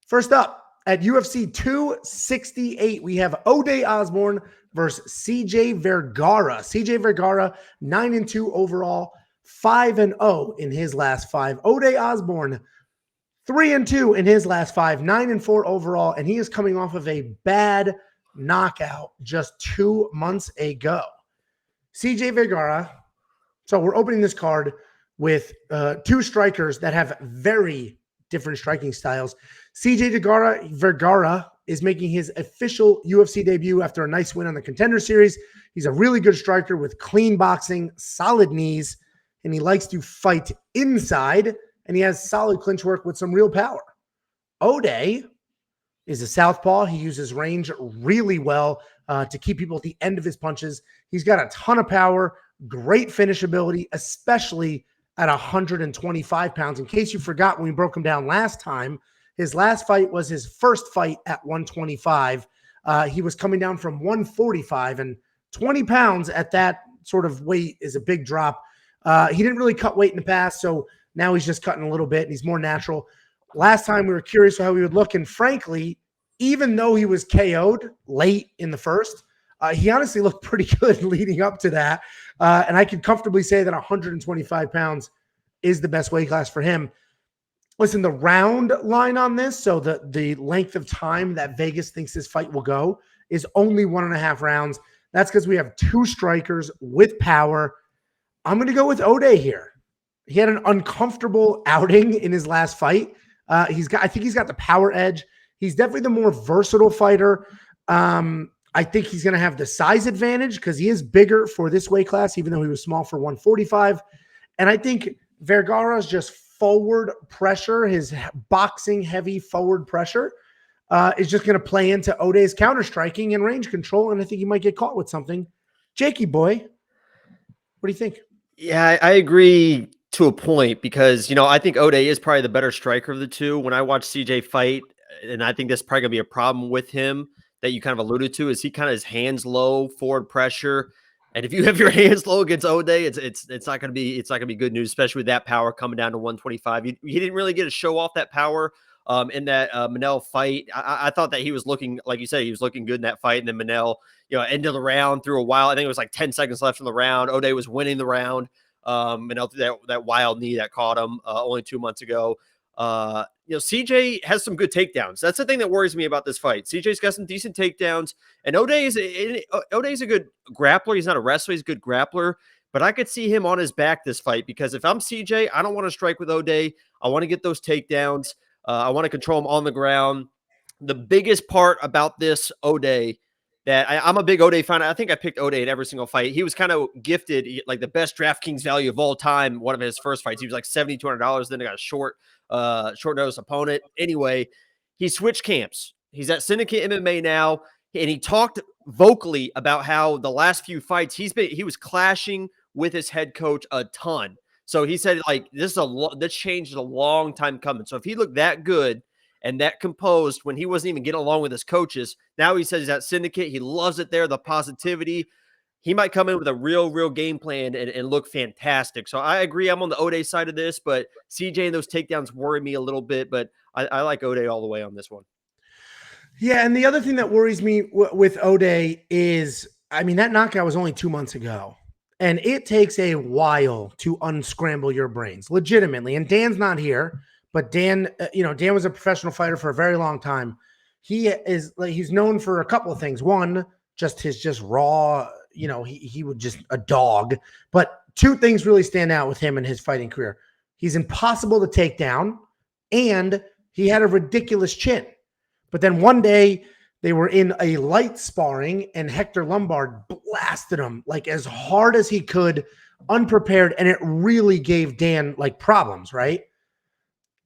First up, at UFC 268, we have Ode Osbourne versus CJ Vergara. CJ Vergara, 9-2 overall, 5-0 in his last 5. Ode Osbourne, 3-2 in his last 5, 9-4 overall, and he is coming off of a bad knockout just 2 months ago. CJ Vergara, so we're opening this card with two strikers that have very different striking styles. CJ Vergara is making his official UFC debut after a nice win on the Contender Series. He's a really good striker with clean boxing, solid knees, and he likes to fight inside, and he has solid clinch work with some real power. Ode is a southpaw. He uses range really well to keep people at the end of his punches. He's got a ton of power, great finishability, especially at 125 pounds. In case you forgot, when we broke him down last time, his last fight was his first fight at 125. He was coming down from 145, and 20 pounds at that sort of weight is a big drop. He didn't really cut weight in the past, so now he's just cutting a little bit, and he's more natural. Last time we were curious how he would look, and frankly, even though he was KO'd late in the first, he honestly looked pretty good leading up to that. And I can comfortably say that 125 pounds is the best weight class for him. Listen, the round line on this, so the length of time that Vegas thinks this fight will go, is only 1.5 rounds. That's because we have two strikers with power. I'm going to go with Ode here. He had an uncomfortable outing in his last fight. I think he's got the power edge. He's definitely the more versatile fighter. I think he's going to have the size advantage because he is bigger for this weight class, even though he was small for 145. And I think Vergara's just forward pressure, his boxing heavy forward pressure, is just going to play into Ode's counter striking and range control. And I think he might get caught with something. Jakey boy, what do you think? Yeah, I agree to a point because, I think Ode is probably the better striker of the two. When I watch CJ fight, and I think that's probably going to be a problem with him that you kind of alluded to, is he kind of his hands low, forward pressure. And if you have your hands low against Ode, it's not going to be good news, especially with that power coming down to 125. He didn't really get to show off that power in that Manel fight. I thought that he was looking, like you said, he was looking good in that fight. And then Manel, ended the round through a while. I think it was like 10 seconds left in the round. Ode was winning the round. Manel threw that wild knee that caught him only 2 months ago. CJ has some good takedowns. That's the thing that worries me about this fight. CJ's got some decent takedowns, and Ode is a good grappler. He's not a wrestler. He's a good grappler, but I could see him on his back this fight because if I'm CJ, I don't want to strike with Ode. I want to get those takedowns. I want to control him on the ground. The biggest part about this Ode that I'm a big Ode fan. I think I picked Ode in every single fight. He was kind of gifted like the best DraftKings value of all time. One of his first fights, he was like $7,200. Then he got a short notice opponent. Anyway, he switched camps. He's at Syndicate MMA now, and he talked vocally about how the last few fights he was clashing with his head coach a ton. So he said like this change is a long time coming. So if he looked that good and that composed when he wasn't even getting along with his coaches, now he says he's at Syndicate. He loves it there, the positivity. He might come in with a real game plan and look fantastic. So I agree. I'm on the Ode side of this, but CJ and those takedowns worry me a little bit, but I like Ode all the way on this one. Yeah, and the other thing that worries me with Ode is, that knockout was only 2 months ago, and it takes a while to unscramble your brains, legitimately. And Dan's not here, but Dan was a professional fighter for a very long time. He's known for a couple of things. One, his raw, he would just a dog. But two things really stand out with him in his fighting career. He's impossible to take down, and he had a ridiculous chin. But then one day they were in a light sparring, and Hector Lombard blasted him like as hard as he could, unprepared, and it really gave Dan like problems, right?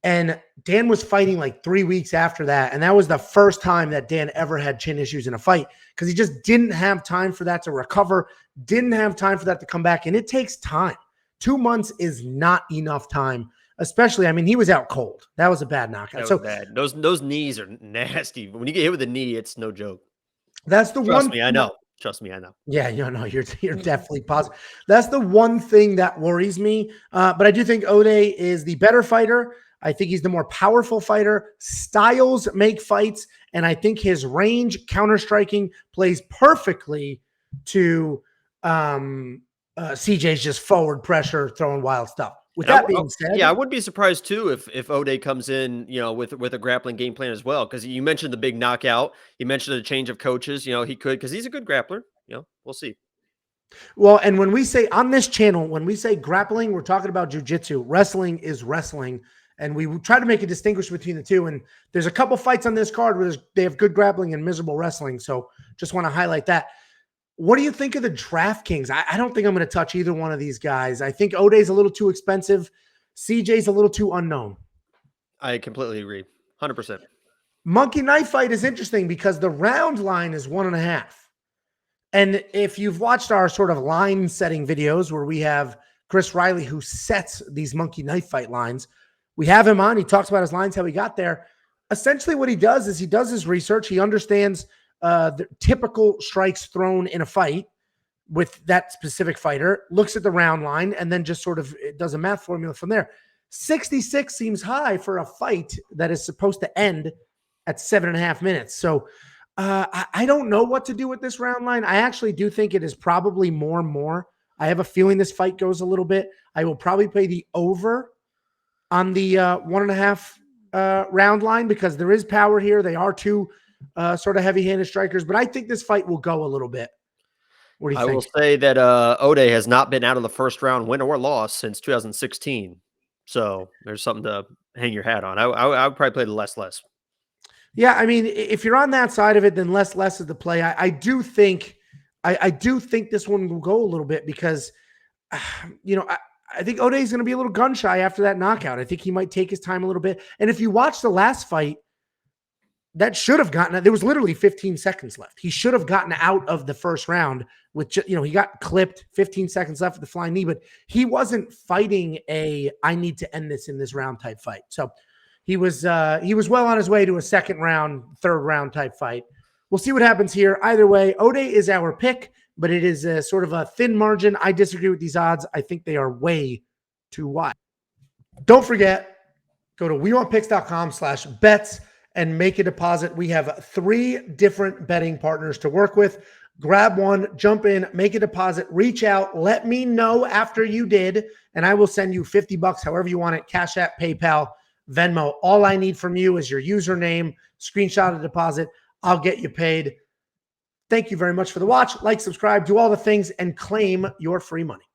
And Dan was fighting like 3 weeks after that, and that was the first time that Dan ever had chin issues in a fight because he just didn't have time for that to recover, didn't have time for that to come back, and it takes time. 2 months is not enough time, especially, he was out cold. That was a bad knockout. So bad. Those knees are nasty. When you get hit with a knee, it's no joke. That's the Trust me, I know. Trust me, I know. Yeah, you're definitely positive. That's the one thing that worries me. But I do think Ode is the better fighter. I think he's the more powerful fighter. Styles make fights, and I think his range, counter-striking, plays perfectly to CJ's just forward pressure, throwing wild stuff. With that being said, yeah, I wouldn't be surprised too if Ode comes in, with a grappling game plan as well. Because you mentioned the big knockout, you mentioned a change of coaches. He could, because he's a good grappler. We'll see. Well, and when we say on this channel, when we say grappling, we're talking about jiu-jitsu. Wrestling is wrestling, and we try to make a distinguish between the two. And there's a couple fights on this card where they have good grappling and miserable wrestling. So just want to highlight that. What do you think of the DraftKings? I don't think I'm going to touch either one of these guys. I think Ode's a little too expensive. CJ's a little too unknown. I completely agree. 100%. Monkey knife fight is interesting because the round line is 1.5. And if you've watched our sort of line setting videos where we have Chris Riley who sets these monkey knife fight lines, we have him on. He talks about his lines, how he got there. Essentially what he does is he does his research. He understands the typical strikes thrown in a fight with that specific fighter, looks at the round line, and then just sort of does a math formula from there. 66 seems high for a fight that is supposed to end at 7.5 minutes. So I don't know what to do with this round line. I actually do think it is probably more. I have a feeling this fight goes a little bit. I will probably play the over on the 1.5 round line because there is power here. They are two sort of heavy-handed strikers, but I think this fight will go a little bit. What do you think? I will say that Ode has not been out of the first round, win or loss, since 2016. So there's something to hang your hat on. I would probably play the less. Yeah, I mean, if you're on that side of it, then less is the play. I do think this one will go a little bit because, I think Ode is going to be a little gun shy after that knockout. I think he might take his time a little bit. And if you watch the last fight, that should have gotten, there was literally 15 seconds left. He should have gotten out of the first round with, he got clipped, 15 seconds left with the flying knee, but he wasn't fighting I need to end this in this round type fight. So he was well on his way to a second round, third round type fight. We'll see what happens here. Either way, Ode is our pick, but it is a sort of a thin margin. I disagree with these odds. I think they are way too wide. Don't forget, go to wewantpicks.com/bets and make a deposit. We have 3 different betting partners to work with. Grab one, jump in, make a deposit, reach out, let me know after you did, and I will send you $50, however you want it, Cash App, PayPal, Venmo. All I need from you is your username, screenshot of deposit. I'll get you paid. Thank you very much for the watch. Like, subscribe, do all the things, and claim your free money.